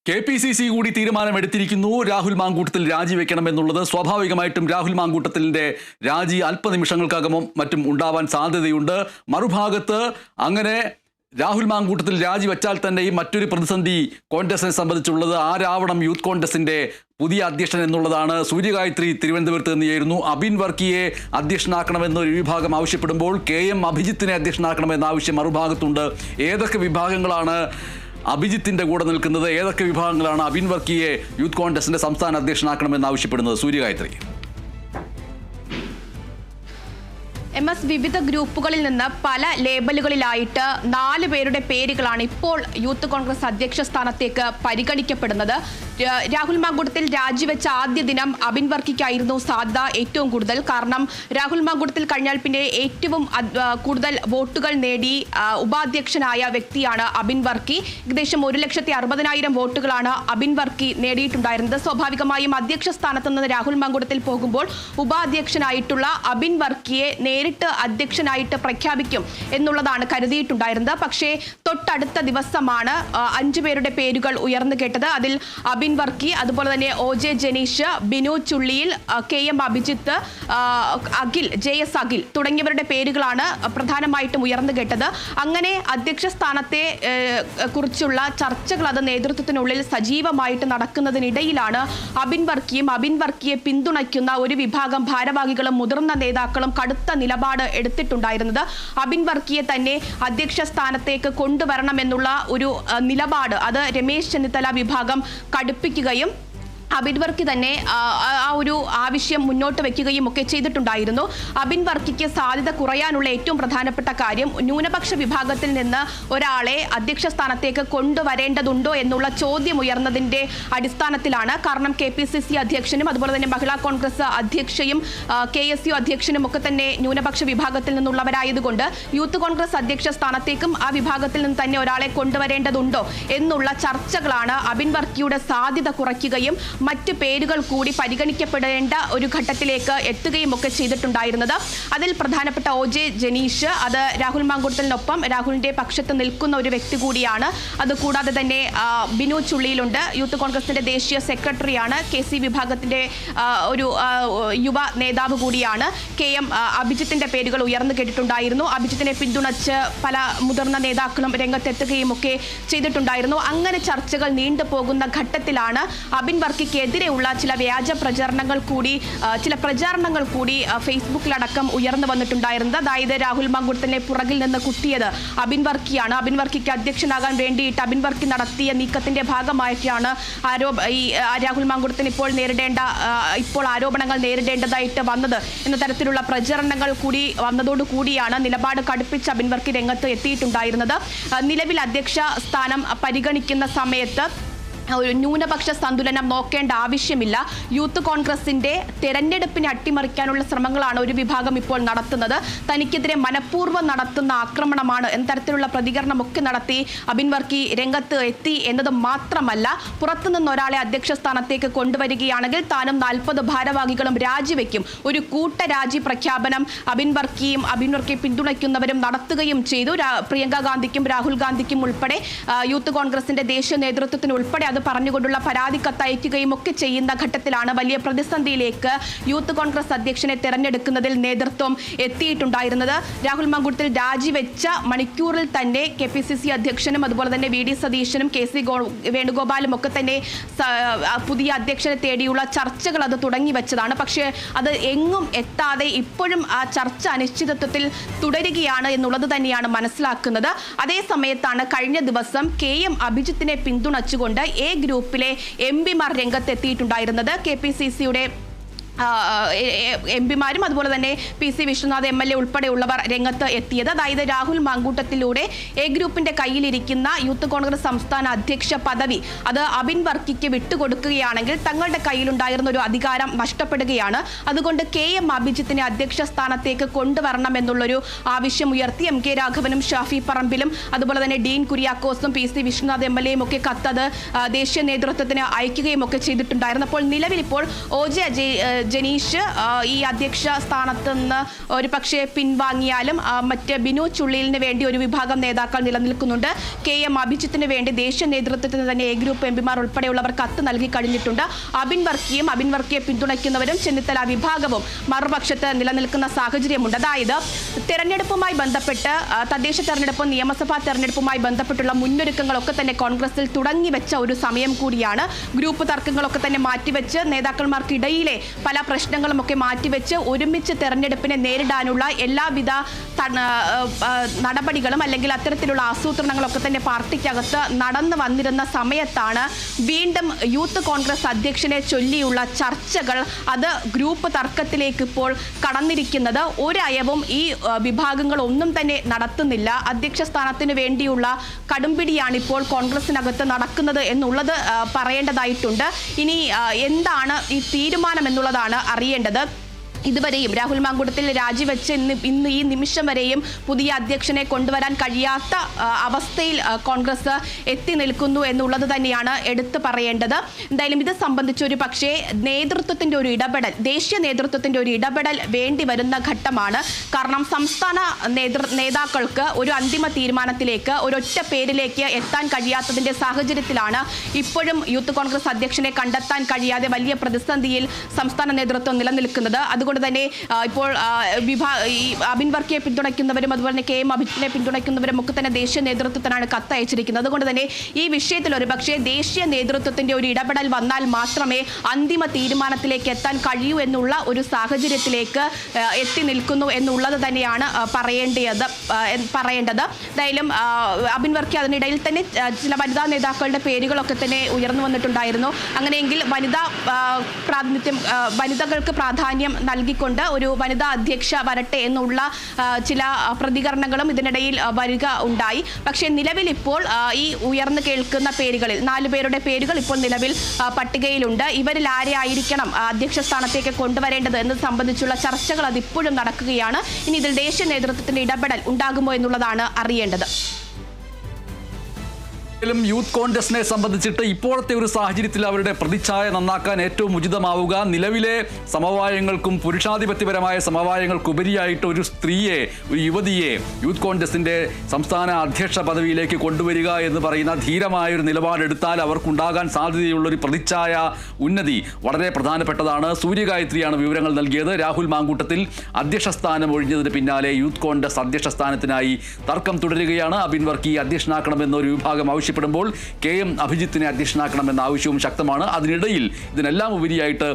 KPCC കൂടി തീരുമാനമെടുത്തിരിക്കുന്നു. രാഹുൽ മാങ്കൂട്ടത്തിൽ രാജിവെക്കണമെന്നുള്ളത്. സ്വാഭാവികമായിട്ടും രാഹുൽ മാങ്കൂട്ടത്തിൻ്റെ രാജി അല്പനിമിഷങ്ങൾക്കകമോ മറ്റും ഉണ്ടാവാൻ സാധ്യതയുണ്ട്. മറുഭാഗത്ത് അങ്ങനെ രാഹുൽ മാങ്കൂട്ടത്തിൽ രാജിവെച്ചാൽ തന്നെയും മറ്റൊരു പ്രതിസന്ധി കോൺഗ്രസിനെ സംബന്ധിച്ചുള്ളത് ആരാവണം യൂത്ത് കോൺഗ്രസിൻ്റെ പുതിയ അധ്യക്ഷൻ എന്നുള്ളതാണ്. സൂര്യഗായത്രി തിരുവനന്തപുരത്ത് നിന്നായിരുന്നു. അബിൻ വർക്കിയെ അധ്യക്ഷനാക്കണമെന്നൊരു വിഭാഗം ആവശ്യപ്പെടുമ്പോൾ KM അഭിജിത്തിനെ അധ്യക്ഷനാക്കണമെന്ന ആവശ്യം മറുഭാഗത്തുണ്ട്. ഏതൊക്കെ വിഭാഗങ്ങളാണ് അഭിജിത്തിന്റെ കൂടെ നിൽക്കുന്നത്? ഏതൊക്കെ വിഭാഗങ്ങളാണ് അബിൻ വർക്കിയെ യൂത്ത് കോൺഗ്രസിന്റെ സംസ്ഥാന അധ്യക്ഷനാക്കണമെന്ന് ആവശ്യപ്പെടുന്നത്? സൂര്യഗായത്രി. MS വിവിധ ഗ്രൂപ്പുകളിൽ നിന്ന് പല ലേബലുകളിലായിട്ട് 4 പേരുടെ പേരുകളാണ് ഇപ്പോൾ യൂത്ത് കോൺഗ്രസ് അധ്യക്ഷ സ്ഥാനത്തേക്ക് പരിഗണിക്കപ്പെടുന്നത്. രാഹുൽ മാങ്കൂട്ടത്തിൽ രാജിവെച്ച ആദ്യ ദിനം അബിൻ വർക്കിക്കായിരുന്നു സാധ്യത ഏറ്റവും കൂടുതൽ. കാരണം രാഹുൽ മാങ്കൂട്ടത്തിൽ കഴിഞ്ഞാൽ പിന്നെ ഏറ്റവും കൂടുതൽ വോട്ടുകൾ നേടി ഉപാധ്യക്ഷനായ വ്യക്തിയാണ് അബിൻ വർക്കി. ഏകദേശം 1,60,000 വോട്ടുകളാണ് അബിൻ വർക്കി നേടിയിട്ടുണ്ടായിരുന്നത്. സ്വാഭാവികമായും അധ്യക്ഷ സ്ഥാനത്ത് നിന്ന് രാഹുൽ മാങ്കൂട്ടത്തിൽ പോകുമ്പോൾ ഉപാധ്യക്ഷനായിട്ടുള്ള അബിൻ വർക്കിയെ നേരിട്ട് അധ്യക്ഷനായിട്ട് പ്രഖ്യാപിക്കും എന്നുള്ളതാണ് കരുതിയിട്ടുണ്ടായിരുന്നത്. പക്ഷേ തൊട്ടടുത്ത ദിവസമാണ് 5 പേരുടെ പേരുകൾ ഉയർന്നു കേട്ടത്. അതിൽ അബിൻ വർക്കി, അതുപോലെ തന്നെ OJ Janeesh, Binu Chulliyil, KM Abhijith, Akhil, JS Akhil തുടങ്ങിയവരുടെ പേരുകളാണ് പ്രധാനമായിട്ടും ഉയർന്നു കേട്ടത്. അങ്ങനെ അധ്യക്ഷ സ്ഥാനത്തെ കുറിച്ചുള്ള ചർച്ചകൾ അത് നേതൃത്വത്തിനുള്ളിൽ സജീവമായിട്ട് നടക്കുന്നതിനിടയിലാണ് അബിൻ വർക്കിയെ പിന്തുണയ്ക്കുന്ന ഒരു വിഭാഗം ഭാരവാഹികളും മുതിർന്ന നേതാക്കളും കടുത്ത നിലപാട് എടുത്തിട്ടുണ്ടായിരുന്നത്. അബിൻ വർക്കിയെ തന്നെ അധ്യക്ഷ സ്ഥാനത്തേക്ക് കൊണ്ടുവരണമെന്നുള്ള ഒരു നിലപാട് അത് രമേശ് ചെന്നിത്തല വിഭാഗം കടുപ്പിക്കുകയും അബിൻ വർക്കി തന്നെ ആ ഒരു ആവശ്യം മുന്നോട്ട് വെക്കുകയും ഒക്കെ ചെയ്തിട്ടുണ്ടായിരുന്നു. അബിൻ വർക്കിക്ക് സാധ്യത കുറയാനുള്ള ഏറ്റവും പ്രധാനപ്പെട്ട കാര്യം ന്യൂനപക്ഷ വിഭാഗത്തിൽ നിന്ന് ഒരാളെ അധ്യക്ഷ സ്ഥാനത്തേക്ക് കൊണ്ടുവരേണ്ടതുണ്ടോ എന്നുള്ള ചോദ്യം ഉയർന്നതിൻ്റെ അടിസ്ഥാനത്തിലാണ്. കാരണം KPCC അധ്യക്ഷനും അതുപോലെ തന്നെ മഹിളാ കോൺഗ്രസ് അധ്യക്ഷയും KSU അധ്യക്ഷനും ഒക്കെ തന്നെ ന്യൂനപക്ഷ വിഭാഗത്തിൽ നിന്നുള്ളവരായതുകൊണ്ട് യൂത്ത് കോൺഗ്രസ് അധ്യക്ഷ സ്ഥാനത്തേക്കും ആ വിഭാഗത്തിൽ നിന്ന് തന്നെ ഒരാളെ കൊണ്ടുവരേണ്ടതുണ്ടോ എന്നുള്ള ചർച്ചകളാണ് അബിൻ വർക്കിയുടെ സാധ്യത കുറയ്ക്കുകയും മറ്റ് പേരുകൾ കൂടി പരിഗണിക്കപ്പെടേണ്ട ഒരു ഘട്ടത്തിലേക്ക് എത്തുകയും ഒക്കെ ചെയ്തിട്ടുണ്ടായിരുന്നത്. അതിൽ പ്രധാനപ്പെട്ട OJ ജനീഷ്, അത് രാഹുൽ മാങ്കൂട്ടത്തിനൊപ്പം രാഹുലിന്റെ പക്ഷത്ത് നിൽക്കുന്ന ഒരു വ്യക്തി കൂടിയാണ്. അതുകൂടാതെ തന്നെ ബിനു ചുള്ളിയിലുണ്ട്, യൂത്ത് കോൺഗ്രസിന്റെ ദേശീയ സെക്രട്ടറിയാണ്, KC വിഭാഗത്തിന്റെ ഒരു യുവ നേതാവ് കൂടിയാണ്. KM അഭിജിത്തിന്റെ പേരുകൾ ഉയർന്നു കേട്ടിട്ടുണ്ടായിരുന്നു. അഭിജിത്തിനെ പിന്തുണച്ച് പല മുതിർന്ന നേതാക്കളും രംഗത്തെത്തുകയും ഒക്കെ ചെയ്തിട്ടുണ്ടായിരുന്നു. അങ്ങനെ ചർച്ചകൾ നീണ്ടുപോകുന്ന ഘട്ടത്തിലാണ് അബിൻ വർക്കിക്കെതിരെയുള്ള ചില വ്യാജ പ്രചാരണങ്ങൾ കൂടി ഫേസ്ബുക്കിലടക്കം ഉയർന്നു വന്നിട്ടുണ്ടായിരുന്നത്. അതായത് രാഹുൽ മാങ്കൂട്ടത്തിനെ പുറകിൽ നിന്ന് കുത്തിയത് അബിൻ വർക്കിയാണ്. അബിൻ വർക്കിക്ക് അധ്യക്ഷനാകാൻ വേണ്ടിയിട്ട് അബിൻ വർക്കി നടത്തിയ നീക്കത്തിന്റെ ഭാഗമായിട്ടാണ് രാഹുൽ മാങ്കൂട്ടത്തിന് ഇപ്പോൾ ആരോപണങ്ങൾ നേരിടേണ്ടതായിട്ട് വന്നത് എന്ന തരത്തിലുള്ള പ്രചരണങ്ങൾ കൂടി വന്നതോടുകൂടിയാണ് നിലപാട് കടുപ്പിച്ച് അബിൻ വർക്കി രംഗത്ത് എത്തിയിട്ടുണ്ടായിരുന്നത്. നിലവിൽ അധ്യക്ഷ സ്ഥാനം പരിഗണിക്കുന്ന സമയത്ത് ഒരു ന്യൂനപക്ഷ സന്തുലനം നോക്കേണ്ട ആവശ്യമില്ല. യൂത്ത് കോൺഗ്രസിന്റെ തെരഞ്ഞെടുപ്പിനെ അട്ടിമറിക്കാനുള്ള ശ്രമങ്ങളാണ് ഒരു വിഭാഗം ഇപ്പോൾ നടത്തുന്നത്. തനിക്കെതിരെ മനഃപൂർവ്വം നടത്തുന്ന ആക്രമണമാണ് എന്ന തരത്തിലുള്ള പ്രതികരണമൊക്കെ നടത്തി അബിൻ വർക്കി രംഗത്ത് എത്തി എന്നത് മാത്രമല്ല, പുറത്തുനിന്ന് ഒരാളെ അധ്യക്ഷ സ്ഥാനത്തേക്ക് കൊണ്ടുവരികയാണെങ്കിൽ താനും 40 ഭാരവാഹികളും രാജിവെക്കും, ഒരു കൂട്ടരാജി പ്രഖ്യാപനം അബിൻ വർക്കിയെ പിന്തുണയ്ക്കുന്നവരും നടത്തുകയും ചെയ്തു. പ്രിയങ്ക ഗാന്ധിക്കും രാഹുൽ ഗാന്ധിക്കും ഉൾപ്പെടെ യൂത്ത് കോൺഗ്രസിന്റെ ദേശീയ നേതൃത്വത്തിന് ഉൾപ്പെടെ പറഞ്ഞുകൊണ്ടുള്ള പരാതി കത്തയക്കുകയും ഒക്കെ ചെയ്യുന്ന ഘട്ടത്തിലാണ് വലിയ പ്രതിസന്ധിയിലേക്ക് യൂത്ത് കോൺഗ്രസ് അധ്യക്ഷനെ തെരഞ്ഞെടുക്കുന്നതിൽ നേതൃത്വം എത്തിയിട്ടുണ്ടായിരുന്നത്. രാഹുൽ മാങ്കൂട്ടത്തിൽ രാജിവെച്ച മണിക്കൂറിൽ തന്നെ KPCC അധ്യക്ഷനും അതുപോലെ തന്നെ VD സതീശനും KC വേണുഗോപാലും ഒക്കെ തന്നെ പുതിയ അധ്യക്ഷനെ തേടിയുള്ള ചർച്ചകൾ അത് തുടങ്ങി വെച്ചതാണ്. പക്ഷേ അത് എങ്ങും എത്താതെ ഇപ്പോഴും ആ ചർച്ച അനിശ്ചിതത്വത്തിൽ തുടരുകയാണ് എന്നുള്ളത് തന്നെയാണ് മനസ്സിലാക്കുന്നത്. അതേ സമയത്താണ് കഴിഞ്ഞ ദിവസം KM അഭിജിത്തിനെ പിന്തുണച്ചുകൊണ്ട് ഗ്രൂപ്പിലെ MP മാർ രംഗത്തെത്തിയിട്ടുണ്ടായിരുന്നത്. KPCCയുടെ MP മാരും അതുപോലെ തന്നെ PC വിശ്വനാഥ് MLA ഉൾപ്പെടെയുള്ളവർ രംഗത്ത് എത്തിയത്. അതായത് രാഹുൽ മാങ്കൂട്ടത്തിലൂടെ ഗ്രൂപ്പിന്റെ കയ്യിലിരിക്കുന്ന യൂത്ത് കോൺഗ്രസ് സംസ്ഥാന അധ്യക്ഷ പദവി അത് അബിൻ വർക്കിക്ക് വിട്ടുകൊടുക്കുകയാണെങ്കിൽ തങ്ങളുടെ കയ്യിലുണ്ടായിരുന്ന ഒരു അധികാരം നഷ്ടപ്പെടുകയാണ്. അതുകൊണ്ട് KM അഭിജിത്തിനെ അധ്യക്ഷ സ്ഥാനത്തേക്ക് കൊണ്ടുവരണം എന്നുള്ളൊരു ആവശ്യം ഉയർത്തി MK രാഘവനും ഷാഫി പറമ്പിലും അതുപോലെ തന്നെ ഡീൻ കുര്യാക്കോസും PC വിശ്വനാഥ് MLAയും ഒക്കെ കത്തത് ദേശീയ നേതൃത്വത്തിന് അയക്കുകയും ഒക്കെ ചെയ്തിട്ടുണ്ടായിരുന്നു. അപ്പോൾ നിലവിലിപ്പോൾ OJ ജനീഷ് ഈ അധ്യക്ഷ സ്ഥാനത്ത് നിന്ന് ഒരു പക്ഷേ പിൻവാങ്ങിയാലും മറ്റ് ബിനു ചുള്ളിലിന് വേണ്ടി ഒരു വിഭാഗം നേതാക്കൾ നിലനിൽക്കുന്നുണ്ട്. KM അഭിജിത്തിന് വേണ്ടി ദേശീയ നേതൃത്വത്തിന് തന്നെ A ഗ്രൂപ്പ് MP ഉൾപ്പെടെയുള്ളവർ കത്ത് നൽകി കഴിഞ്ഞിട്ടുണ്ട്. അബിൻ വർക്കിയെ പിന്തുണയ്ക്കുന്നവരും ചെന്നിത്തല വിഭാഗവും മറുപക്ഷത്ത് നിലനിൽക്കുന്ന സാഹചര്യമുണ്ട്. അതായത് തെരഞ്ഞെടുപ്പുമായി ബന്ധപ്പെട്ട് തദ്ദേശ തെരഞ്ഞെടുപ്പും നിയമസഭാ തെരഞ്ഞെടുപ്പുമായി ബന്ധപ്പെട്ടുള്ള മുന്നൊരുക്കങ്ങളൊക്കെ തന്നെ കോൺഗ്രസിൽ തുടങ്ങി വെച്ച ഒരു സമയം കൂടിയാണ്. ഗ്രൂപ്പ് തർക്കങ്ങളൊക്കെ തന്നെ മാറ്റിവെച്ച് നേതാക്കന്മാർക്കിടയിലെ പല പ്രശ്നങ്ങളും ഒക്കെ മാറ്റിവെച്ച് ഒരുമിച്ച് തെരഞ്ഞെടുപ്പിനെ നേരിടാനുള്ള എല്ലാവിധ നടപടികളും അല്ലെങ്കിൽ അത്തരത്തിലുള്ള ആസൂത്രണങ്ങളൊക്കെ തന്നെ പാർട്ടിക്കകത്ത് നടന്നു വന്നിരുന്ന സമയത്താണ് വീണ്ടും യൂത്ത് കോൺഗ്രസ് അധ്യക്ഷനെ ചൊല്ലിയുള്ള ചർച്ചകൾ അത് ഗ്രൂപ്പ് തർക്കത്തിലേക്ക് ഇപ്പോൾ കടന്നിരിക്കുന്നത്. ഒരയവും ഈ വിഭാഗങ്ങൾ ഒന്നും തന്നെ നടത്തുന്നില്ല. അധ്യക്ഷ സ്ഥാനത്തിന് വേണ്ടിയുള്ള കടുംപിടിയാണ് ഇപ്പോൾ കോൺഗ്രസിനകത്ത് നടക്കുന്നത് എന്നുള്ളത് പറയേണ്ടതായിട്ടുണ്ട്. ഇനി എന്താണ് ഈ തീരുമാനം എന്നുള്ളതാണ് അറിയേണ്ടത്. ഇതുവരെയും രാഹുൽ മാങ്കൂട്ടത്തിൽ രാജിവെച്ച് ഇന്ന് ഈ നിമിഷം വരെയും പുതിയ അധ്യക്ഷനെ കൊണ്ടുവരാൻ കഴിയാത്ത അവസ്ഥയിൽ കോൺഗ്രസ് എത്തി നിൽക്കുന്നു എന്നുള്ളത് തന്നെയാണ് എടുത്തു പറയേണ്ടത്. എന്തായാലും ഇത് സംബന്ധിച്ച് ഒരു പക്ഷേ നേതൃത്വത്തിന്റെ ഒരു ഇടപെടൽ, ദേശീയ നേതൃത്വത്തിന്റെ ഒരു ഇടപെടൽ വേണ്ടി വരുന്ന ഘട്ടമാണ്. കാരണം സംസ്ഥാന നേതാക്കൾക്ക് ഒരു അന്തിമ തീരുമാനത്തിലേക്ക് ഒരൊറ്റ പേരിലേക്ക് എത്താൻ കഴിയാത്തതിന്റെ സാഹചര്യത്തിലാണ് ഇപ്പോഴും യൂത്ത് കോൺഗ്രസ് അധ്യക്ഷനെ കണ്ടെത്താൻ കഴിയാതെ വലിയ പ്രതിസന്ധിയിൽ സംസ്ഥാന നേതൃത്വം നിലനിൽക്കുന്നത്. അതുകൊണ്ട് തന്നെ ഇപ്പോൾ അബിൻ വർക്കിയെ പിന്തുണയ്ക്കുന്നവരും അതുപോലെ തന്നെ KM അഭിജിത്തിനെ പിന്തുണയ്ക്കുന്നവരും ഒക്കെ തന്നെ ദേശീയ നേതൃത്വത്തിനാണ് കത്തയച്ചിരിക്കുന്നത്. അതുകൊണ്ട് തന്നെ ഈ വിഷയത്തിൽ ഒരുപക്ഷെ ദേശീയ നേതൃത്വത്തിന്റെ ഒരു ഇടപെടൽ വന്നാൽ മാത്രമേ അന്തിമ തീരുമാനത്തിലേക്ക് എത്താൻ കഴിയൂ എന്നുള്ള ഒരു സാഹചര്യത്തിലേക്ക് എത്തി നിൽക്കുന്നു എന്നുള്ളത് തന്നെയാണ് പറയേണ്ടത്. എന്തായാലും അബിൻ വർക്കി അതിനിടയിൽ തന്നെ ചില വനിതാ നേതാക്കളുടെ പേരുകളൊക്കെ തന്നെ ഉയർന്നു വന്നിട്ടുണ്ടായിരുന്നു. അങ്ങനെയെങ്കിൽ വനിതകൾക്ക് പ്രാധാന്യം നൽകിക്കൊണ്ട് ഒരു വനിതാ അധ്യക്ഷ വരട്ടെ എന്നുള്ള ചില പ്രതികരണങ്ങളും ഇതിനിടയിൽ വരിക ഉണ്ടായി. പക്ഷേ നിലവിൽ ഇപ്പോൾ ഈ ഉയർന്നു കേൾക്കുന്ന പേരുകളിൽ 4 പേരുടെ പേരുകൾ ഇപ്പോൾ നിലവിൽ പട്ടികയിലുണ്ട്. ഇവരിൽ ആരെ ആയിരിക്കണം അധ്യക്ഷ സ്ഥാനത്തേക്ക് കൊണ്ടുവരേണ്ടത് എന്നത് സംബന്ധിച്ചുള്ള ചർച്ചകൾ അതിപ്പോഴും നടക്കുകയാണ്. ഇനി ഇതിൽ ദേശീയ നേതൃത്വത്തിന്റെ ഇടപെടൽ ഉണ്ടാകുമോ എന്നുള്ളതാണ് അറിയേണ്ടത്. യൂത്ത് കോൺഗ്രസിനെ സംബന്ധിച്ചിട്ട് ഇപ്പോഴത്തെ ഒരു സാഹചര്യത്തിൽ അവരുടെ പ്രതിച്ഛായ നന്നാക്കാൻ ഏറ്റവും ഉചിതമാവുക നിലവിലെ സമവായങ്ങൾക്കും പുരുഷാധിപത്യപരമായ സമവായങ്ങൾക്കുപരിയായിട്ട് ഒരു സ്ത്രീയെ, ഒരു യുവതിയെ യൂത്ത് കോൺഗ്രസിന്റെ സംസ്ഥാന അധ്യക്ഷ പദവിയിലേക്ക് കൊണ്ടുവരിക എന്ന് പറയുന്ന ധീരമായൊരു നിലപാടെടുത്താൽ അവർക്കുണ്ടാകാൻ സാധ്യതയുള്ളൊരു പ്രതിച്ഛായ ഉന്നതി വളരെ പ്രധാനപ്പെട്ടതാണ്. സൂര്യഗായത്രിയാണ് വിവരങ്ങൾ നൽകിയത്. രാഹുൽ മാങ്കൂട്ടത്തിൽ അധ്യക്ഷ സ്ഥാനം ഒഴിഞ്ഞതിന് പിന്നാലെ യൂത്ത് കോൺഗ്രസ് അധ്യക്ഷ സ്ഥാനത്തിനായി തർക്കം തുടരുകയാണ്. അബിൻ വർക്കി അധ്യക്ഷനാക്കണമെന്നൊരു വിഭാഗം ആവശ്യപ്പെടുമ്പോൾ KM അഭിജിത്തിനെ അധ്യക്ഷനാക്കണമെന്ന ആവശ്യവും ശക്തമാണ്. അതിനിടയിൽ ഇതിനെല്ലാം ഉപരിയായിട്ട്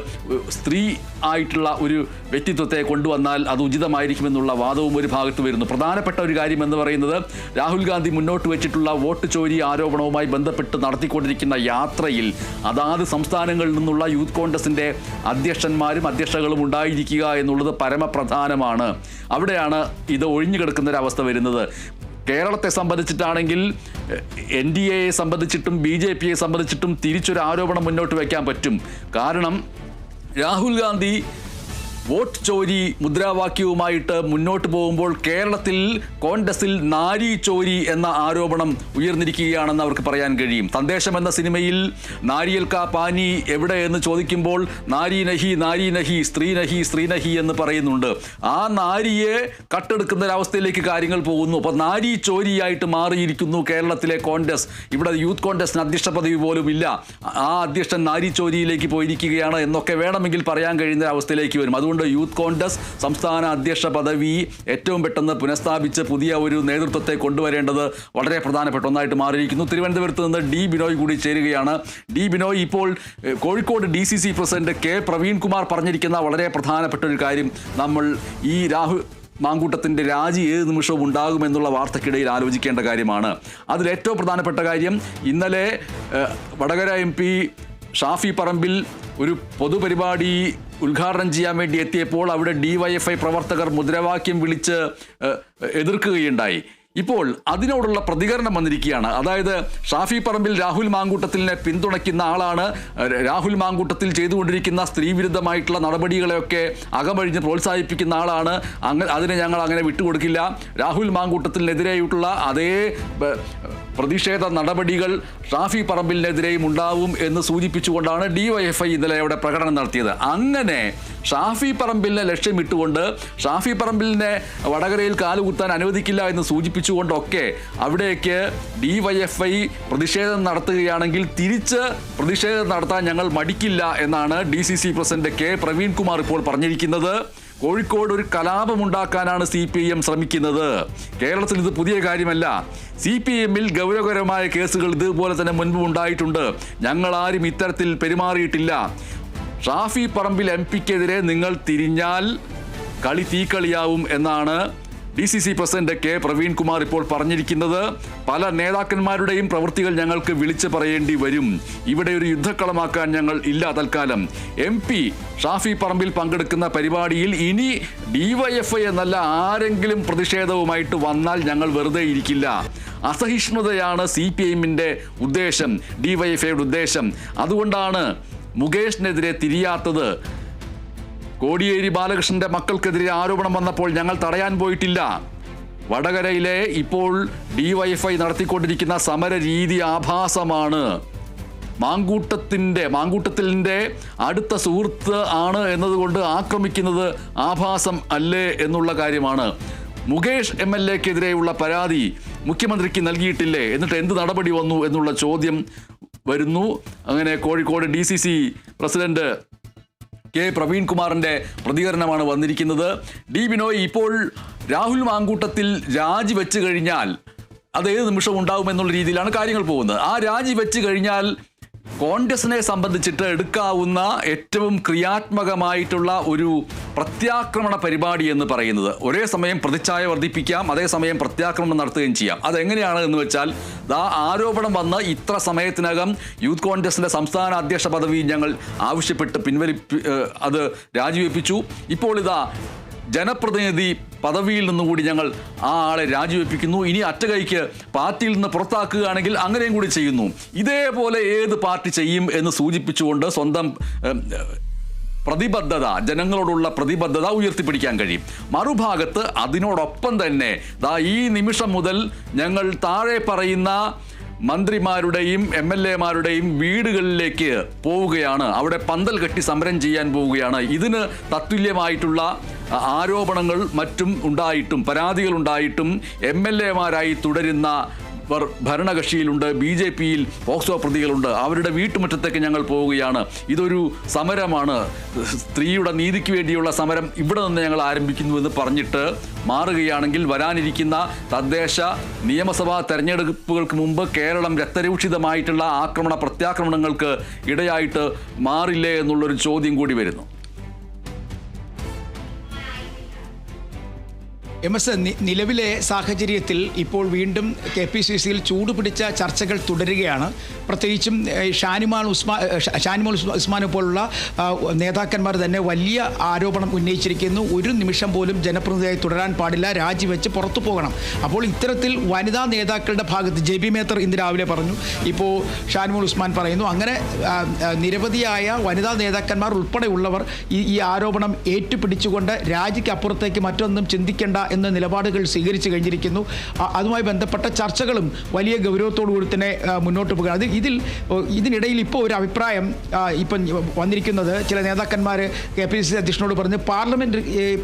സ്ത്രീ ആയിട്ടുള്ള ഒരു വ്യക്തിത്വത്തെ കൊണ്ടുവന്നാൽ അത് ഉചിതമായിരിക്കുമെന്നുള്ള വാദവും ഒരു ഭാഗത്ത് വരുന്നു. പ്രധാനപ്പെട്ട ഒരു കാര്യം എന്ന് പറയുന്നത് രാഹുൽ ഗാന്ധി മുന്നോട്ട് വെച്ചിട്ടുള്ള വോട്ട് ചോരി ആരോപണവുമായി ബന്ധപ്പെട്ട് നടത്തിക്കൊണ്ടിരിക്കുന്ന യാത്രയിൽ അതാത് സംസ്ഥാനങ്ങളിൽ നിന്നുള്ള യൂത്ത് കോൺഗ്രസിന്റെ അധ്യക്ഷന്മാരും അധ്യക്ഷകളും ഉണ്ടായിരിക്കുക എന്നുള്ളത് പരമപ്രധാനമാണ്. അവിടെയാണ് ഇത് ഒഴിഞ്ഞുകിടക്കുന്നൊരവസ്ഥ വരുന്നത്. കേരളത്തെ സംബന്ധിച്ചിട്ടാണെങ്കിൽ NDAയെ സംബന്ധിച്ചിട്ടും BJPയെ സംബന്ധിച്ചിട്ടും തിരിച്ചൊരു ആരോപണം മുന്നോട്ട് വയ്ക്കാൻ പറ്റും. കാരണം രാഹുൽ ഗാന്ധി വോട്ട് ചോരി മുദ്രാവാക്യവുമായിട്ട് മുന്നോട്ട് പോകുമ്പോൾ കേരളത്തിൽ കോൺഗ്രസിൽ നാരി ചോരി എന്ന ആരോപണം ഉയർന്നിരിക്കുകയാണെന്ന് അവർക്ക് പറയാൻ കഴിയും. സന്ദേശം എന്ന സിനിമയിൽ നാരിയൽ കാ പാനി എവിടെ എന്ന് ചോദിക്കുമ്പോൾ നാരി നഹി നാരി നഹി സ്ത്രീ നഹി സ്ത്രീ നഹി എന്ന് പറയുന്നുണ്ട്. ആ നാരിയെ കട്ടെടുക്കുന്ന ഒരവസ്ഥയിലേക്ക് കാര്യങ്ങൾ പോകുന്നു. അപ്പോൾ നാരി ചോരിയായിട്ട് മാറിയിരിക്കുന്നു കേരളത്തിലെ കോൺഗ്രസ്. ഇവിടെ യൂത്ത് കോൺഗ്രസിന് അധ്യക്ഷ പദവി പോലും ഇല്ല. ആ അധ്യക്ഷൻ നാരി ചോരിയിലേക്ക് പോയിരിക്കുകയാണ് എന്നൊക്കെ വേണമെങ്കിൽ പറയാൻ കഴിയുന്ന അവസ്ഥയിലേക്ക് വരും. അതുകൊണ്ട് യൂത്ത് കോൺഗ്രസ് സംസ്ഥാന അധ്യക്ഷ പദവി ഏറ്റവും പെട്ടെന്ന് പുനഃസ്ഥാപിച്ച് പുതിയ ഒരു നേതൃത്വത്തെ കൊണ്ടുവരേണ്ടത് വളരെ പ്രധാനപ്പെട്ട ഒന്നായിട്ട് മാറിയിരിക്കുന്നു. തിരുവനന്തപുരത്ത് നിന്ന് D ബിനോയ് കൂടി ചേരുകയാണ്. D ബിനോയ്, ഇപ്പോൾ Kozhikode DCC president K Praveenkumar പറഞ്ഞിരിക്കുന്ന വളരെ പ്രധാനപ്പെട്ട ഒരു കാര്യം നമ്മൾ ഈ രാഹുൽ മാങ്കൂട്ടത്തിൻ്റെ രാജി ഏത് നിമിഷവും ഉണ്ടാകുമെന്നുള്ള വാർത്തക്കിടയിൽ ആലോചിക്കേണ്ട കാര്യമാണ്. അതിലേറ്റവും പ്രധാനപ്പെട്ട കാര്യം, ഇന്നലെ വടകര MP ഷാഫി പറമ്പിൽ ഒരു പൊതുപരിപാടി ഉദ്ഘാടനം ചെയ്യാൻ വേണ്ടി എത്തിയപ്പോൾ അവിടെ DYFI പ്രവർത്തകർ മുദ്രാവാക്യം വിളിച്ച് എതിർക്കുകയുണ്ടായി. ഇപ്പോൾ അതിനോടുള്ള പ്രതികരണം വന്നിരിക്കുകയാണ്. അതായത് ഷാഫി പറമ്പിൽ രാഹുൽ മാങ്കൂട്ടത്തിലിനെ പിന്തുണയ്ക്കുന്ന ആളാണ്. രാഹുൽ മാങ്കൂട്ടത്തിൽ ചെയ്തുകൊണ്ടിരിക്കുന്ന സ്ത്രീവിരുദ്ധമായിട്ടുള്ള നടപടികളെയൊക്കെ അകമഴിഞ്ഞ് പ്രോത്സാഹിപ്പിക്കുന്ന ആളാണ്. അതിനെ ഞങ്ങൾ അങ്ങനെ വിട്ടുകൊടുക്കില്ല. രാഹുൽ മാങ്കൂട്ടത്തിനെതിരെയുള്ള അതേ പ്രതിഷേധ നടപടികൾ ഷാഫി പറമ്പിലിനെതിരെയും ഉണ്ടാവും എന്ന് സൂചിപ്പിച്ചുകൊണ്ടാണ് DYFI ഇന്നലെ അവിടെ പ്രകടനം നടത്തിയത്. അങ്ങനെ ഷാഫി പറമ്പിലിനെ ലക്ഷ്യമിട്ടുകൊണ്ട് ഷാഫി പറമ്പിലിനെ വടകരയിൽ കാലുകുത്താൻ അനുവദിക്കില്ല എന്ന് സൂചിപ്പിച്ചുകൊണ്ടൊക്കെ അവിടേക്ക് DYFI പ്രതിഷേധം നടത്തുകയാണെങ്കിൽ തിരിച്ച് പ്രതിഷേധം നടത്താൻ ഞങ്ങൾ മടിക്കില്ല എന്നാണ് DCC പ്രസിഡന്റ് K പ്രവീൺകുമാർ ഇപ്പോൾ പറഞ്ഞിരിക്കുന്നത്. കോഴിക്കോട് ഒരു കലാപമുണ്ടാക്കാനാണ് CPIM ശ്രമിക്കുന്നത്. കേരളത്തിൽ ഇത് പുതിയ കാര്യമല്ല. CPIMൽ ഗൗരവകരമായ കേസുകൾ ഇതുപോലെ തന്നെ മുൻപ് ഉണ്ടായിട്ടുണ്ട്. ഞങ്ങളാരും ഇത്തരത്തിൽ പെരുമാറിയിട്ടില്ല. ഷാഫി പറമ്പിൽ MPക്കെതിരെ നിങ്ങൾ തിരിഞ്ഞാൽ കളി തീക്കളിയാവും എന്നാണ് DCC പ്രസിഡന്റ് K പ്രവീൺകുമാർ ഇപ്പോൾ പറഞ്ഞിരിക്കുന്നത്. പല നേതാക്കന്മാരുടെയും പ്രവൃത്തികൾ ഞങ്ങൾക്ക് വിളിച്ചു പറയേണ്ടി വരും. ഇവിടെ ഒരു യുദ്ധക്കളമാക്കാൻ ഞങ്ങൾ ഇല്ല തൽക്കാലം. MP ഷാഫി പറമ്പിൽ പങ്കെടുക്കുന്ന പരിപാടിയിൽ ഇനി DYFI എന്നല്ല ആരെങ്കിലും പ്രതിഷേധവുമായിട്ട് വന്നാൽ ഞങ്ങൾ വെറുതെ ഇരിക്കില്ല. അസഹിഷ്ണുതയാണ് CPIMന്റെ ഉദ്ദേശം, DYFIയുടെ ഉദ്ദേശം. അതുകൊണ്ടാണ് മുകേഷിനെതിരെ തിരിയാത്തത്. കോടിയേരി ബാലകൃഷ്ണന്റെ മക്കൾക്കെതിരെ ആരോപണം വന്നപ്പോൾ ഞങ്ങൾ തടയാൻ പോയിട്ടില്ല. വടകരയിലെ ഇപ്പോൾ DYFI നടത്തിക്കൊണ്ടിരിക്കുന്ന സമര രീതി ആഭാസമാണ്. മാങ്കൂട്ടത്തിൻ്റെ അടുത്ത സുഹൃത്ത് ആണ് എന്നതുകൊണ്ട് ആക്രമിക്കുന്നത് ആഭാസം അല്ലേ എന്നുള്ള കാര്യമാണ്. മുകേഷ് MLAക്കെതിരെയുള്ള പരാതി മുഖ്യമന്ത്രിക്ക് നൽകിയിട്ടില്ലേ, എന്നിട്ട് എന്ത് നടപടി വന്നു എന്നുള്ള ചോദ്യം വരുന്നു. അങ്ങനെ കോഴിക്കോട് DCC പ്രസിഡന്റ് K പ്രവീൺകുമാറിന്റെ പ്രതികരണമാണ് വന്നിരിക്കുന്നത്. ബിനോയ്, ഇപ്പോൾ രാഹുൽ മാങ്കൂട്ടത്തിൽ രാജിവെച്ച് കഴിഞ്ഞാൽ അത് ഏത് നിമിഷം ഉണ്ടാവുമെന്നുള്ള രീതിയിലാണ് കാര്യങ്ങൾ പോകുന്നത്. ആ രാജിവെച്ച് കഴിഞ്ഞാൽ കോൺഗ്രസിനെ സംബന്ധിച്ചിട്ട് എടുക്കാവുന്ന ഏറ്റവും ക്രിയാത്മകമായിട്ടുള്ള ഒരു പ്രത്യാക്രമണ പരിപാടി എന്ന് പറയുന്നത് ഒരേ സമയം പ്രതിച്ഛായ വർദ്ധിപ്പിക്കാം, അതേസമയം പ്രത്യാക്രമണം നടത്തുകയും ചെയ്യാം. അതെങ്ങനെയാണ് എന്ന് വെച്ചാൽ, ആരോപണം വന്ന് ഇത്ര സമയത്തിനകം യൂത്ത് കോൺഗ്രസിന്റെ സംസ്ഥാന അധ്യക്ഷ പദവി ഞങ്ങൾ ആവശ്യപ്പെട്ട് അത് രാജിവെപ്പിച്ചു. ഇപ്പോൾ ജനപ്രതിനിധി പദവിയിൽ നിന്നുകൂടി ഞങ്ങൾ ആ ആളെ രാജിവെപ്പിക്കുന്നു. ഇനി അറ്റകൈക്ക് പാർട്ടിയിൽ നിന്ന് പുറത്താക്കുകയാണെങ്കിൽ അങ്ങനെയും കൂടി ചെയ്യുന്നു. ഇതേപോലെ ഏത് പാർട്ടി ചെയ്യും എന്ന് സൂചിപ്പിച്ചുകൊണ്ട് സ്വന്തം പ്രതിബദ്ധത, ജനങ്ങളോടുള്ള പ്രതിബദ്ധത ഉയർത്തിപ്പിടിക്കാൻ കഴിയും. മറുഭാഗത്ത് അതിനോടൊപ്പം തന്നെ ഈ നിമിഷം മുതൽ ഞങ്ങൾ താഴെ പറയുന്ന മന്ത്രിമാരുടെയും MLAമാരുടെയും വീടുകളിലേക്ക് പോവുകയാണ്, അവിടെ പന്തൽ കെട്ടി സമരം ചെയ്യാൻ പോവുകയാണ്. ഇതിന് തത്തുല്യമായിട്ടുള്ള ആരോപണങ്ങൾ മറ്റും ഉണ്ടായിട്ടും പരാതികൾ ഉണ്ടായിട്ടും MLAമാരായി തുടരുന്ന ഭരണകക്ഷിയിലുണ്ട്, BJPയിൽ പോക്സോ പ്രതികളുണ്ട്. അവരുടെ വീട്ടുമുറ്റത്തേക്ക് ഞങ്ങൾ പോവുകയാണ്. ഇതൊരു സമരമാണ്, സ്ത്രീയുടെ നീതിക്ക് വേണ്ടിയുള്ള സമരം ഇവിടെ നിന്ന് ഞങ്ങൾ ആരംഭിക്കുന്നുവെന്ന് പറഞ്ഞിട്ട് മാറുകയാണെങ്കിൽ വരാനിരിക്കുന്ന തദ്ദേശ നിയമസഭാ തെരഞ്ഞെടുപ്പുകൾക്ക് മുമ്പ് കേരളം രക്തരൂക്ഷിതമായിട്ടുള്ള പ്രത്യാക്രമണങ്ങൾക്ക് ഇടയായിട്ട് മാറില്ലേ എന്നുള്ളൊരു ചോദ്യം കൂടി വരുന്നു. MS നിലവിലെ സാഹചര്യത്തിൽ ഇപ്പോൾ വീണ്ടും KPCCയിൽ ചൂടുപിടിച്ച ചർച്ചകൾ തുടരുകയാണ്. പ്രത്യേകിച്ചും ഷാനിമോൾ ഉസ്മാനെ പോലുള്ള നേതാക്കന്മാർ തന്നെ വലിയ ആരോപണം ഉന്നയിച്ചിരിക്കുന്നു. ഒരു നിമിഷം പോലും ജനപ്രതിനിധിയായി തുടരാൻ പാടില്ല, രാജിവെച്ച് പുറത്തു പോകണം. അപ്പോൾ ഇത്തരത്തിൽ വനിതാ നേതാക്കളുടെ ഭാഗത്ത് JB മേത്തർ ഇന്ന് രാവിലെ പറഞ്ഞു, ഇപ്പോൾ ഷാനിമോൾ ഉസ്മാൻ പറയുന്നു. അങ്ങനെ നിരവധിയായ വനിതാ നേതാക്കന്മാർ ഉൾപ്പെടെയുള്ളവർ ഈ ആരോപണം ഏറ്റുപിടിച്ചുകൊണ്ട് രാജിക്ക് അപ്പുറത്തേക്ക് മറ്റൊന്നും ചിന്തിക്കേണ്ട എന്ന നിലപാടുകൾ സ്വീകരിച്ചു കഴിഞ്ഞിരിക്കുന്നു. അതുമായി ബന്ധപ്പെട്ട ചർച്ചകളും വലിയ ഗൗരവത്തോടുകൂടി തന്നെ മുന്നോട്ട് പോകുകയാണ്. ഇതിനിടയിൽ ഇപ്പോൾ ഒരു അഭിപ്രായം ഇപ്പം വന്നിരിക്കുന്നത്, ചില നേതാക്കന്മാർ KPCC അധ്യക്ഷനോട് പറഞ്ഞ് പാർലമെന്റ്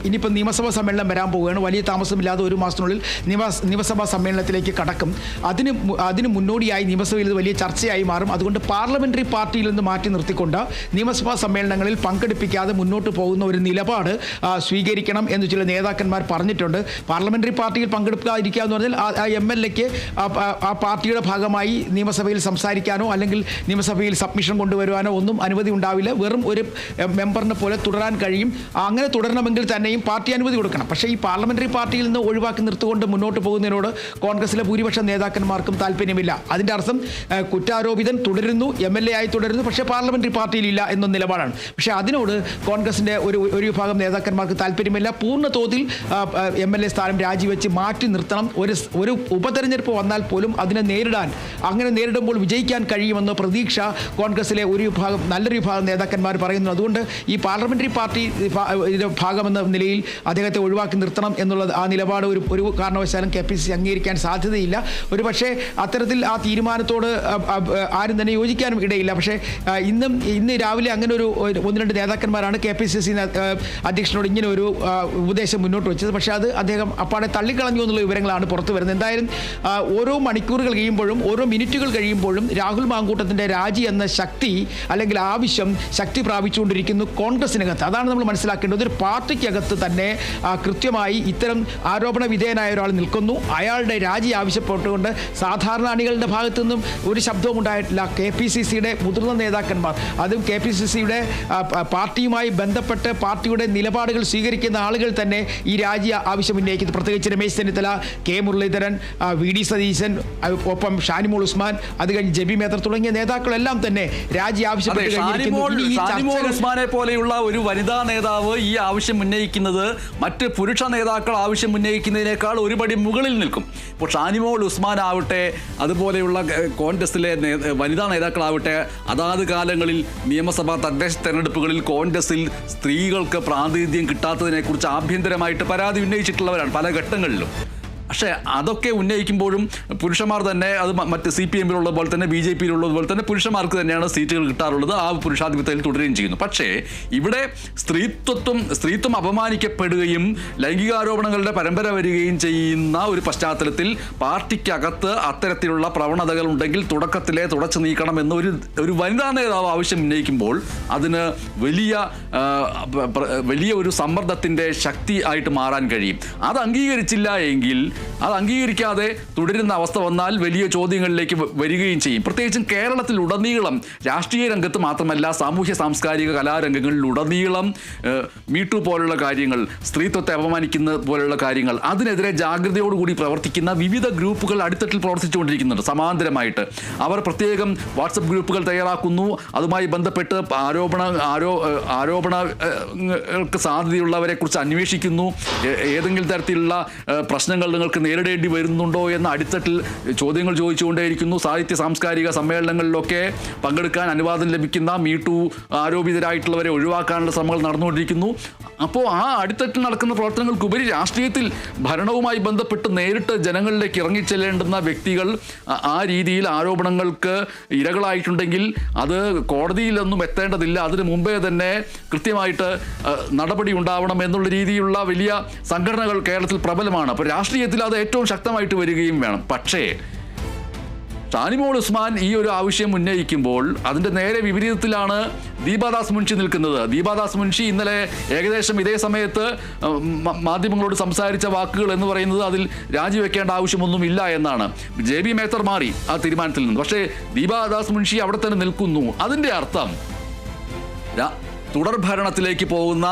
ഇനിയിപ്പോൾ നിയമസഭാ സമ്മേളനം വരാൻ പോവുകയാണ്, വലിയ താമസമില്ലാതെ ഒരു മാസത്തിനുള്ളിൽ നിയമസഭാ സമ്മേളനത്തിലേക്ക് കടക്കും. അതിന് മുന്നോടിയായി നിയമസഭയിൽ ഇത് വലിയ ചർച്ചയായി മാറും. അതുകൊണ്ട് പാർലമെന്ററി പാർട്ടിയിൽ നിന്ന് മാറ്റി നിർത്തിക്കൊണ്ട് നിയമസഭാ സമ്മേളനങ്ങളിൽ പങ്കെടുപ്പിക്കാതെ മുന്നോട്ട് പോകുന്ന ഒരു നിലപാട് സ്വീകരിക്കണം എന്ന് ചില നേതാക്കന്മാർ പറഞ്ഞിട്ടുണ്ട്. പാർലമെന്ററി പാർട്ടിയിൽ പങ്കെടുക്കാതിരിക്കുക എന്ന് പറഞ്ഞാൽ ആ MLAക്ക് ആ പാർട്ടിയുടെ ഭാഗമായി നിയമസഭയിൽ സംസാരിക്കാനോ അല്ലെങ്കിൽ നിയമസഭയിൽ സബ്മിഷൻ കൊണ്ടുവരുവാനോ ഒന്നും അനുമതി ഉണ്ടാവില്ല. വെറും ഒരു മെമ്പറിനെ പോലെ തുടരാൻ കഴിയും. അങ്ങനെ തുടരണമെങ്കിൽ തന്നെയും പാർട്ടി അനുമതി കൊടുക്കണം. പക്ഷേ ഈ പാർലമെന്ററി പാർട്ടിയിൽ നിന്ന് ഒഴിവാക്കി നിർത്തുകൊണ്ട് മുന്നോട്ട് പോകുന്നതിനോട് കോൺഗ്രസിലെ ഭൂരിപക്ഷം നേതാക്കന്മാർക്കും താല്പര്യമില്ല. അതിൻ്റെ അർത്ഥം കുറ്റാരോപിതൻ തുടരുന്നു, MLA ആയി തുടരുന്നു, പക്ഷേ പാർലമെന്ററി പാർട്ടിയിലില്ല എന്ന നിലപാടാണ്. പക്ഷേ അതിനോട് കോൺഗ്രസിൻ്റെ ഒരു വിഭാഗം നേതാക്കന്മാർക്ക് താല്പര്യമില്ല. പൂർണ്ണ തോതിൽ MLA സ്ഥാനം രാജിവെച്ച് മാറ്റി നിർത്തണം. ഒരു ഉപതെരഞ്ഞെടുപ്പ് വന്നാൽ പോലും അതിനെ അങ്ങനെ നേരിടുമ്പോൾ വിജയിക്കാൻ കഴിയുമെന്ന പ്രതീക്ഷ കോൺഗ്രസിലെ നല്ലൊരു വിഭാഗം നേതാക്കന്മാർ പറയുന്നു. അതുകൊണ്ട് ഈ പാർലമെന്ററി പാർട്ടി ഭാഗമെന്ന നിലയിൽ അദ്ദേഹത്തെ ഒഴിവാക്കി നിർത്തണം എന്നുള്ളത് ആ നിലപാട് ഒരു കാരണവശാലും KPCC അംഗീകരിക്കാൻ സാധ്യതയില്ല. ഒരു പക്ഷേ അത്തരത്തിൽ ആ തീരുമാനത്തോട് ആരും തന്നെ യോജിക്കാനും ഇടയില്ല. പക്ഷേ ഇന്ന് രാവിലെ അങ്ങനെ ഒന്ന് രണ്ട് നേതാക്കന്മാരാണ് KPCC അധ്യക്ഷനോട് ഇങ്ങനെ ഒരു ഉപദേശം മുന്നോട്ട് വെച്ചത്. പക്ഷേ അത് അദ്ദേഹം അപ്പാടെ തള്ളിക്കളഞ്ഞു എന്നുള്ള വിവരങ്ങളാണ് പുറത്തു വരുന്നത്. എന്തായാലും ഓരോ മണിക്കൂറുകൾ കഴിയുമ്പോഴും ഓരോ മിനിറ്റുകൾ കഴിയുമ്പോഴും രാഹുൽ മാങ്കൂട്ടത്തിൻ്റെ രാജി എന്ന ശക്തി അല്ലെങ്കിൽ ആവശ്യം ശക്തി പ്രാപിച്ചുകൊണ്ടിരിക്കുന്നു കോൺഗ്രസിനകത്ത്. അതാണ് നമ്മൾ മനസ്സിലാക്കേണ്ടത്. ഒരു പാർട്ടിക്കകത്ത് തന്നെ കൃത്യമായി ഇത്തരം ആരോപണ വിധേയനായ ഒരാൾ നിൽക്കുന്നു. അയാളുടെ രാജി ആവശ്യപ്പെട്ടുകൊണ്ട് സാധാരണ അണികളുടെ ഭാഗത്തു നിന്നും ഒരു ശബ്ദവും ഉണ്ടായിട്ടില്ല. KPCCയുടെ മുതിർന്ന നേതാക്കന്മാർ, അതും KPCCയുടെ പാർട്ടിയുമായി ബന്ധപ്പെട്ട് പാർട്ടിയുടെ നിലപാടുകൾ സ്വീകരിക്കുന്ന ആളുകൾ തന്നെ ഈ രാജി ആവശ്യം ഉന്നയിക്കുന്നു. പ്രത്യേകിച്ച് രമേശ് ചെന്നിത്തല, K മുരളീധരൻ, VD സതീശൻ, ഒപ്പം ഷാനിമോൾ ഉസ്മാൻ, അത് കഴിഞ്ഞ് ജെബി മേത്തർ തുടങ്ങിയ നേതാക്കളെല്ലാം തന്നെ രാജി ആവശ്യപ്പെട്ടു. ഷാനിമോൾ ഉസ്മാനെ പോലെയുള്ള ഒരു വനിതാ നേതാവ് ഈ ആവശ്യം ഉന്നയിക്കുന്നത് മറ്റ് പുരുഷ നേതാക്കൾ ആവശ്യം ഉന്നയിക്കുന്നതിനേക്കാൾ ഒരുപടി മുകളിൽ നിൽക്കും. ഇപ്പോൾ ഷാനിമോൾ ഉസ്മാൻ ആവട്ടെ, അതുപോലെയുള്ള കോൺഗ്രസിലെ വനിതാ നേതാക്കളാവട്ടെ, അതാത് കാലങ്ങളിൽ നിയമസഭാ തദ്ദേശ തെരഞ്ഞെടുപ്പുകളിൽ കോൺഗ്രസിൽ സ്ത്രീകൾക്ക് പ്രാതിനിധ്യം കിട്ടാത്തതിനെക്കുറിച്ച് ആഭ്യന്തരമായിട്ട് പരാതി ഉന്നയിച്ചിട്ടുള്ളവരാണ് പല ഘട്ടങ്ങളിലും. പക്ഷേ അതൊക്കെ ഉന്നയിക്കുമ്പോഴും പുരുഷന്മാർ തന്നെ, അത് മറ്റ് CPM-ലുള്ളത് പോലെ തന്നെ BJP-യിലുള്ളത് പോലെ തന്നെ പുരുഷന്മാർക്ക് തന്നെയാണ് സീറ്റുകൾ കിട്ടാറുള്ളത്. ആ പുരുഷാധിപത്യത്തിൽ തുടരുകയും ചെയ്യുന്നു. പക്ഷേ ഇവിടെ സ്ത്രീത്വം അപമാനിക്കപ്പെടുകയും ലൈംഗികാരോപണങ്ങളുടെ പരമ്പര വരികയും ചെയ്യുന്ന ഒരു പശ്ചാത്തലത്തിൽ പാർട്ടിക്കകത്ത് അത്തരത്തിലുള്ള പ്രവണതകൾ ഉണ്ടെങ്കിൽ തുടക്കത്തിലെ തുടച്ചു നീക്കണമെന്ന് ഒരു വനിതാ നേതാവ് ആവശ്യം ഉന്നയിക്കുമ്പോൾ അതിന് വലിയ ഒരു സമ്മർദ്ദത്തിൻ്റെ ശക്തി ആയിട്ട് മാറാൻ കഴിയും. അത് അംഗീകരിച്ചില്ല എങ്കിൽ, അത് അംഗീകരിക്കാതെ തുടരുന്ന അവസ്ഥ വന്നാൽ വലിയ ചോദ്യങ്ങളിലേക്ക് വരികയും ചെയ്യും. പ്രത്യേകിച്ചും കേരളത്തിലുടനീളം രാഷ്ട്രീയ രംഗത്ത് മാത്രമല്ല, സാമൂഹ്യ സാംസ്കാരിക കലാരംഗങ്ങളിലുടനീളം മീട്ടു പോലുള്ള കാര്യങ്ങൾ, സ്ത്രീത്വത്തെ അപമാനിക്കുന്ന പോലുള്ള കാര്യങ്ങൾ, അതിനെതിരെ ജാഗ്രതയോടുകൂടി പ്രവർത്തിക്കുന്ന വിവിധ ഗ്രൂപ്പുകൾ അടിത്തട്ടിൽ പ്രവർത്തിച്ചുകൊണ്ടിരിക്കുന്നുണ്ട്. സമാന്തരമായിട്ട് അവർ പ്രത്യേകം വാട്സപ്പ് ഗ്രൂപ്പുകൾ തയ്യാറാക്കുന്നു. അതുമായി ബന്ധപ്പെട്ട് ആരോപണങ്ങൾക്ക് സാധ്യതയുള്ളവരെ കുറിച്ച് അന്വേഷിക്കുന്നു. ഏതെങ്കിലും തരത്തിലുള്ള പ്രശ്നങ്ങൾ നിങ്ങൾക്ക് നേരിടേണ്ടി വരുന്നുണ്ടോ എന്ന അടിത്തട്ടിൽ ചോദ്യങ്ങൾ ചോദിച്ചുകൊണ്ടേയിരിക്കുന്നു. സാഹിത്യ സാംസ്കാരിക സമ്മേളനങ്ങളിലൊക്കെ പങ്കെടുക്കാൻ അനുവാദം ലഭിക്കുന്ന മീട്ടു ആരോപിതരായിട്ടുള്ളവരെ ഒഴിവാക്കാനുള്ള ശ്രമങ്ങൾ നടന്നുകൊണ്ടിരിക്കുന്നു. അപ്പോൾ ആ അടിത്തട്ടിൽ നടക്കുന്ന പ്രവർത്തനങ്ങൾക്കുപരി രാഷ്ട്രീയത്തിൽ ഭരണവുമായി ബന്ധപ്പെട്ട് നേരിട്ട് ജനങ്ങളിലേക്ക് ഇറങ്ങിച്ചെല്ലേണ്ടുന്ന വ്യക്തികൾ ആ രീതിയിൽ ആരോപണങ്ങൾക്ക് ഇരകളായിട്ടുണ്ടെങ്കിൽ അത് കോടതിയിലൊന്നും എത്തേണ്ടതില്ല. അതിന് മുമ്പേ തന്നെ കൃത്യമായിട്ട് നടപടി ഉണ്ടാവണം എന്നുള്ള രീതിയിലുള്ള വലിയ സംഘടനകൾ കേരളത്തിൽ പ്രബലമാണ്. അപ്പോൾ രാഷ്ട്രീയത്തിൽ അത് ഏറ്റവും ശക്തമായിട്ട് വരികയും വേണം. പക്ഷേ ഷാനിമോൾ ഉസ്മാൻ ഈ ഒരു ആവശ്യം ഉന്നയിക്കുമ്പോൾ അതിൻ്റെ നേരെ വിപരീതത്തിലാണ് ദീപാദാസ് മുൻഷി നിൽക്കുന്നത്. ദീപാദാസ് മുൻഷി ഇന്നലെ ഏകദേശം ഇതേ സമയത്ത് മാധ്യമങ്ങളോട് സംസാരിച്ച വാക്കുകൾ എന്ന് പറയുന്നത് അതിൽ രാജിവെക്കേണ്ട ആവശ്യമൊന്നുമില്ല എന്നാണ്. JB മേത്തർ മാറി ആ തീരുമാനത്തിൽ നിന്ന്. പക്ഷേ ദീപാദാസ് മുൻഷി അവിടെ തന്നെ നിൽക്കുന്നു. അതിൻ്റെ അർത്ഥം തുടർ ഭരണത്തിലേക്ക് പോകുന്ന,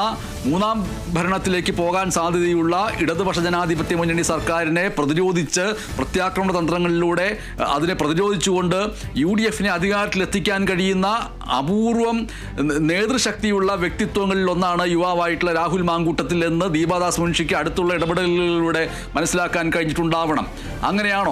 മൂന്നാം ഭരണത്തിലേക്ക് പോകാൻ സാധ്യതയുള്ള ഇടതുപക്ഷ ജനാധിപത്യ മുന്നണി സർക്കാരിനെ പ്രതിരോധിച്ച് പ്രത്യാക്രമണ തന്ത്രങ്ങളിലൂടെ അതിനെ പ്രതിരോധിച്ചുകൊണ്ട് UDF-നെ അധികാരത്തിലെത്തിക്കാൻ കഴിയുന്ന അപൂർവം നേതൃശക്തിയുള്ള വ്യക്തിത്വങ്ങളിൽ ഒന്നാണ് യുവാവായിട്ടുള്ള രാഹുൽ മാങ്കൂട്ടത്തിൽ എന്ന് ദീപാദാസ് മുൻഷിക്ക് അടുത്തുള്ള ഇടപെടലുകളിലൂടെ മനസ്സിലാക്കാൻ കഴിഞ്ഞിട്ടുണ്ടാവണം. അങ്ങനെയാണോ?